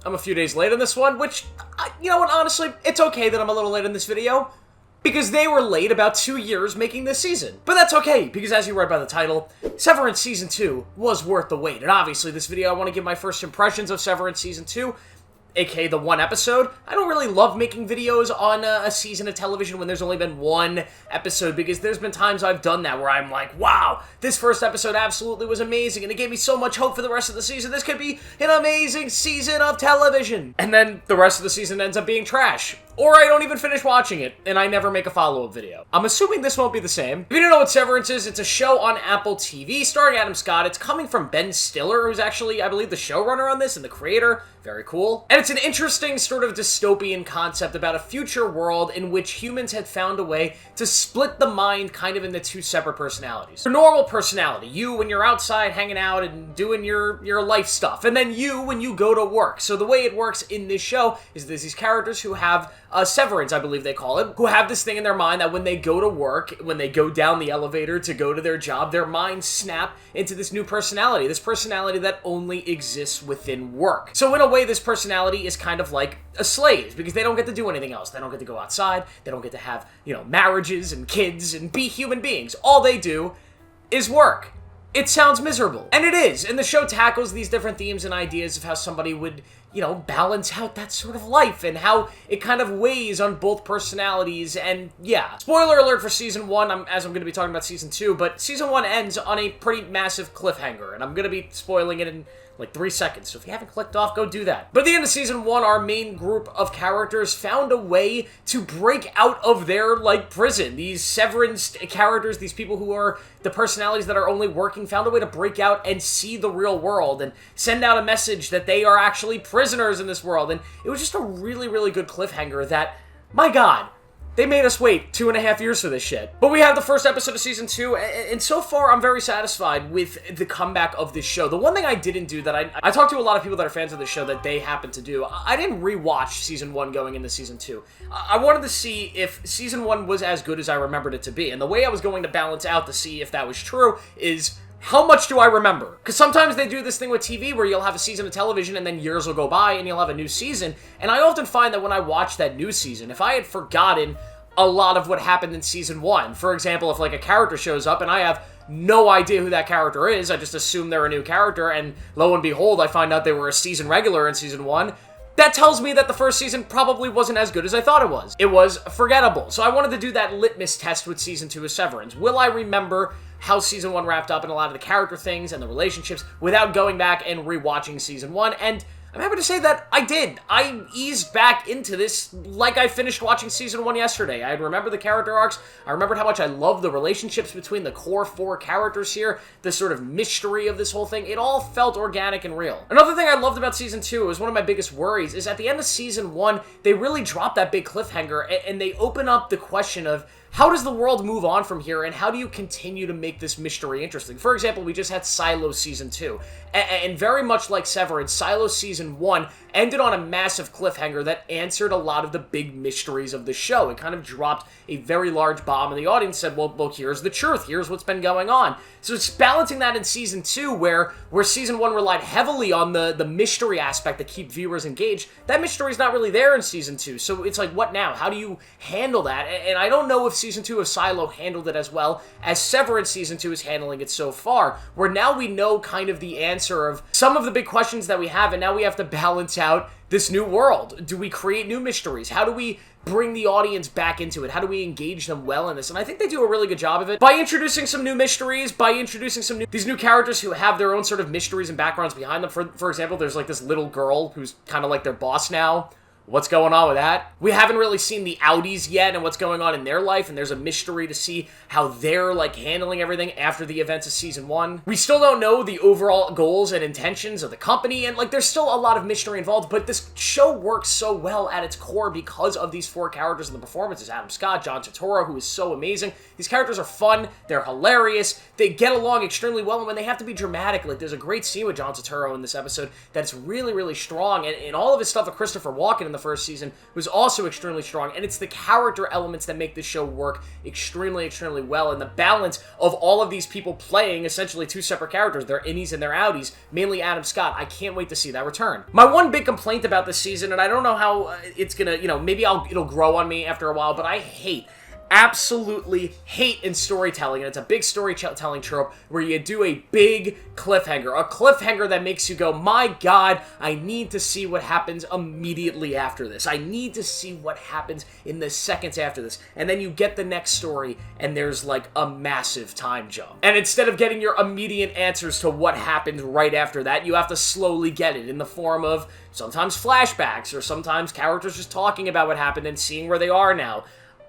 I'm a few days late on this one, which, you know what, honestly, it's okay that I'm a little late in this video, because they were late about 2 years making this season. But that's okay, because as you read by the title, Severance Season 2 was worth the wait. And obviously, this video, I want to give my first impressions of Severance Season 2, aka the one episode. I don't really love making videos on a season of television when there's only been one episode, because there's been times I've done that where I'm like, wow, this first episode absolutely was amazing, and it gave me so much hope for the rest of the season. This could be an amazing season of television. And then the rest of the season ends up being trash. Or I don't even finish watching it, and I never make a follow-up video. I'm assuming this won't be the same. If you don't know what Severance is, it's a show on Apple TV starring Adam Scott. It's coming from Ben Stiller, who's actually, I believe, the showrunner on this and the creator. Very cool. And it's an interesting sort of dystopian concept about a future world in which humans had found a way to split the mind kind of into two separate personalities. Your normal personality, you when you're outside hanging out and doing your life stuff, and then you when you go to work. So the way it works in this show is there's these characters who have severance, I believe they call it, who have this thing in their mind that when they go to work, when they go down the elevator to go to their job, their minds snap into this new personality, this personality that only exists within work. So in a way, this personality is kind of like a slave, because they don't get to do anything else. They don't get to go outside, they don't get to have, you know, marriages and kids and be human beings. All they do is work. It sounds miserable. And it is. And the show tackles these different themes and ideas of how somebody would, you know, balance out that sort of life and how it kind of weighs on both personalities. And yeah, spoiler alert for season 1, as I'm going to be talking about season 2, but season 1 ends on a pretty massive cliffhanger, and I'm going to be spoiling it in like 3 seconds, so if you haven't clicked off, go do that. But at the end of season 1, our main group of characters found a way to break out of their, like, prison. These severance characters, these people who are the personalities that are only working, found a way to break out and see the real world and send out a message that they are actually prisoners in this world. And it was just a really, really good cliffhanger that, my God, they made us wait 2.5 years for this shit. But we have the first episode of season 2, and so far I'm very satisfied with the comeback of this show. The one thing I didn't do that I talked to a lot of people that are fans of this show that they happen to do, I didn't rewatch season 1 going into season 2. I wanted to see if season 1 was as good as I remembered it to be, and the way I was going to balance out to see if that was true is, how much do I remember? Because sometimes they do this thing with TV where you'll have a season of television and then years will go by and you'll have a new season. And I often find that when I watch that new season, if I had forgotten a lot of what happened in season 1, for example, if like a character shows up and I have no idea who that character is, I just assume they're a new character, and lo and behold, I find out they were a season regular in season 1, that tells me that the first season probably wasn't as good as I thought it was. It was forgettable. So I wanted to do that litmus test with season 2 of Severance. Will I remember how season 1 wrapped up and a lot of the character things and the relationships without going back and rewatching season 1? And I'm happy to say that I did. I eased back into this like I finished watching season 1 yesterday. I remember the character arcs. I remembered how much I love the relationships between the core 4 characters here, the sort of mystery of this whole thing. It all felt organic and real. Another thing I loved about season 2, it was one of my biggest worries, is at the end of season 1, they really drop that big cliffhanger and they open up the question of, how does the world move on from here, and how do you continue to make this mystery interesting? For example, we just had Silo Season 2, and very much like Severance, Silo Season 1 ended on a massive cliffhanger that answered a lot of the big mysteries of the show. It kind of dropped a very large bomb, and the audience said, well, here's the truth, here's what's been going on. So it's balancing that in Season 2, where Season 1 relied heavily on the mystery aspect to keep viewers engaged. That mystery's not really there in Season 2, so it's like, what now? How do you handle that? And I don't know if Season 2 of Silo handled it as well as Severance Season 2 is handling it so far, where now we know kind of the answer of some of the big questions that we have, and now we have to balance out this new world. Do we create new mysteries? How do we bring the audience back into it? How do we engage them well in this? And I think they do a really good job of it by introducing some new mysteries, by introducing these new characters who have their own sort of mysteries and backgrounds behind them. For example, there's like this little girl who's kind of like their boss now. What's going on with that? We haven't really seen the Audis yet and what's going on in their life, and there's a mystery to see how they're, like, handling everything after the events of Season 1. We still don't know the overall goals and intentions of the company, and, like, there's still a lot of mystery involved, but this show works so well at its core because of these 4 characters and the performances. Adam Scott, John Turturro, who is so amazing. These characters are fun, they're hilarious, they get along extremely well, and when they have to be dramatic, like, there's a great scene with John Turturro in this episode that's really, really strong, and all of his stuff with Christopher Walken in the first season was also extremely strong, and it's the character elements that make this show work extremely, extremely well, and the balance of all of these people playing essentially two separate characters, their innies and their outies, mainly Adam Scott. I can't wait to see that return. My one big complaint about this season, and I don't know how it's gonna, maybe it'll grow on me after a while, but I absolutely hate in storytelling, and it's a big storytelling trope where you do a big cliffhanger, a cliffhanger that makes you go, my god, I need to see what happens immediately after this. I need to see what happens in the seconds after this. And then you get the next story, and there's like a massive time jump. And instead of getting your immediate answers to what happened right after that, you have to slowly get it in the form of sometimes flashbacks, or sometimes characters just talking about what happened and seeing where they are now.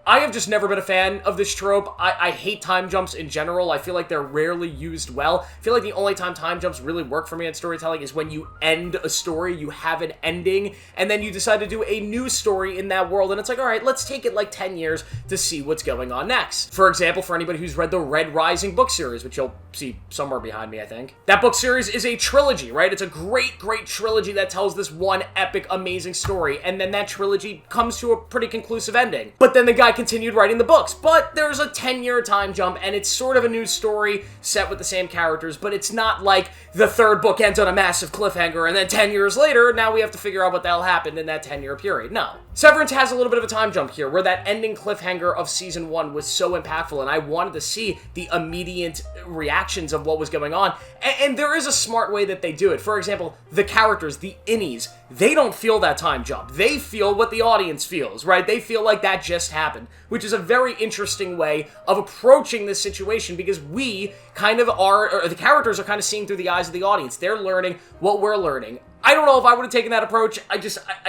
I have just never been a fan of this trope. I hate time jumps in general. I feel like they're rarely used well. I feel like the only time time jumps really work for me in storytelling is when you end a story, you have an ending, and then you decide to do a new story in that world, and it's like, all right, let's take it like 10 years to see what's going on next. For example, for anybody who's read the Red Rising book series, which you'll see somewhere behind me, I think. That book series is a trilogy, right? It's a great, great trilogy that tells this one epic, amazing story, and then that trilogy comes to a pretty conclusive ending. But then the guy continued writing the books, but there's a 10-year time jump, and it's sort of a new story set with the same characters, but it's not like the third book ends on a massive cliffhanger, and then 10 years later, now we have to figure out what the hell happened in that 10-year period. No. Severance has a little bit of a time jump here, where that ending cliffhanger of season 1 was so impactful, and I wanted to see the immediate reactions of what was going on, and there is a smart way that they do it. For example, the characters, the innies, they don't feel that time jump. They feel what the audience feels, right? They feel like that just happened, which is a very interesting way of approaching this situation, because we kind of are, or the characters are kind of seeing through the eyes of the audience. They're learning what we're learning. I don't know if I would have taken that approach.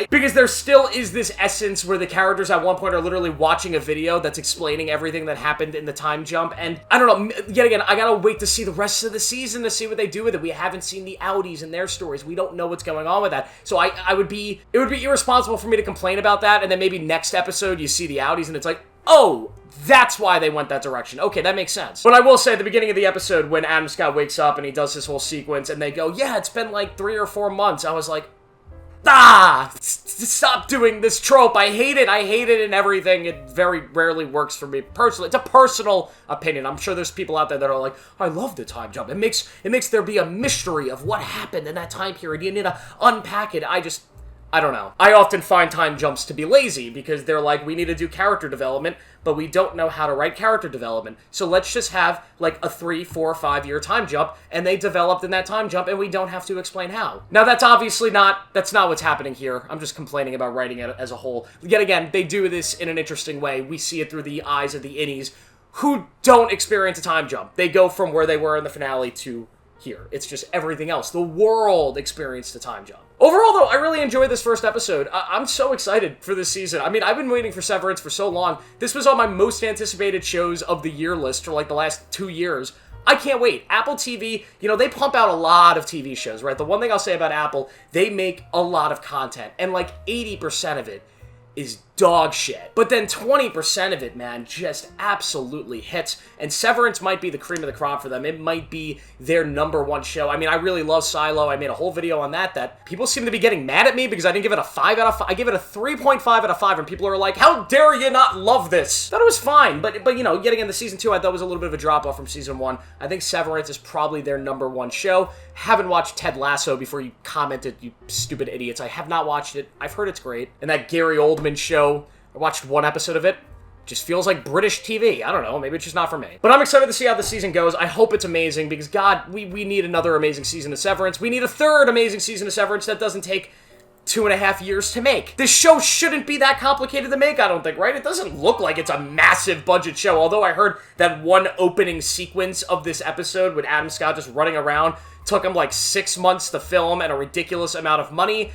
Because there still is this essence where the characters at one point are literally watching a video that's explaining everything that happened in the time jump, and I don't know, yet again, I gotta wait to see the rest of the season to see what they do with it. We haven't seen the outies and their stories. We don't know what's going on with that. So it would be irresponsible for me to complain about that, and then maybe next episode you see the outies and it's like, oh, that's why they went that direction. Okay, that makes sense. But I will say, at the beginning of the episode, when Adam Scott wakes up and he does this whole sequence, and they go, yeah, it's been like 3 or 4 months, I was like, stop doing this trope. I hate it and everything. It very rarely works for me personally. It's a personal opinion. I'm sure there's people out there that are like, I love the time jump. It makes there be a mystery of what happened in that time period. You need to unpack it. I don't know. I often find time jumps to be lazy, because they're like, we need to do character development, but we don't know how to write character development. So let's just have like a 3, 4, 5 year time jump, and they developed in that time jump, and we don't have to explain how. Now that's not what's happening here. I'm just complaining about writing it as a whole. Yet again, they do this in an interesting way. We see it through the eyes of the innies who don't experience a time jump. They go from where they were in the finale to here. It's just everything else. The world experienced a time jump. Overall, though, I really enjoyed this first episode. I'm so excited for this season. I mean, I've been waiting for Severance for so long. This was on my most anticipated shows of the year list for like the last 2 years. I can't wait. Apple TV, they pump out a lot of TV shows, right? The one thing I'll say about Apple, they make a lot of content, and like 80% of it is dog shit. But then 20% of it, man, just absolutely hits. And Severance might be the cream of the crop for them. It might be their #1 show. I mean, I really love Silo. I made a whole video on that people seem to be getting mad at me because I didn't give it a 5 out of 5. I give it a 3.5 out of 5, and people are like, how dare you not love this? Thought it was fine, but getting into season 2, I thought was a little bit of a drop-off from season 1. I think Severance is probably their #1 show. Haven't watched Ted Lasso before you commented, you stupid idiots. I have not watched it. I've heard it's great. And that Gary Oldman show, I watched 1 episode of it. Just feels like British TV. I don't know. Maybe it's just not for me. But I'm excited to see how the season goes. I hope it's amazing, because, God, we need another amazing season of Severance. We need a 3rd amazing season of Severance that doesn't take 2.5 years to make. This show shouldn't be that complicated to make, I don't think, right? It doesn't look like it's a massive budget show, although I heard that one opening sequence of this episode with Adam Scott just running around took him like 6 months to film and a ridiculous amount of money.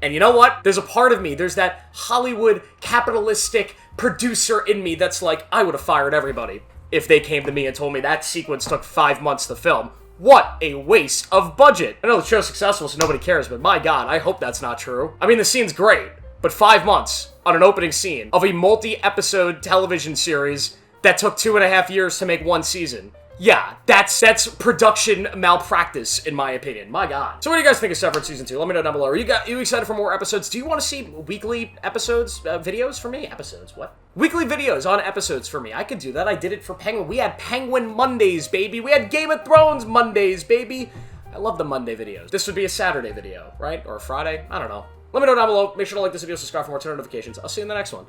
And you know what? There's a part of me, there's that Hollywood capitalistic producer in me that's like, I would have fired everybody if they came to me and told me that sequence took 5 months to film. What a waste of budget. I know the show's successful, so nobody cares, but my God, I hope that's not true. I mean, the scene's great, but 5 months on an opening scene of a multi-episode television series that took 2.5 years to make 1 season. Yeah, that's production malpractice, in my opinion. My God. So what do you guys think of Severance Season 2? Let me know down below. Are you excited for more episodes? Do you want to see weekly episodes, videos for me? Episodes, what? Weekly videos on episodes for me. I could do that. I did it for Penguin. We had Penguin Mondays, baby. We had Game of Thrones Mondays, baby. I love the Monday videos. This would be a Saturday video, right? Or a Friday? I don't know. Let me know down below. Make sure to like this video, subscribe for more, turn on notifications. I'll see you in the next one.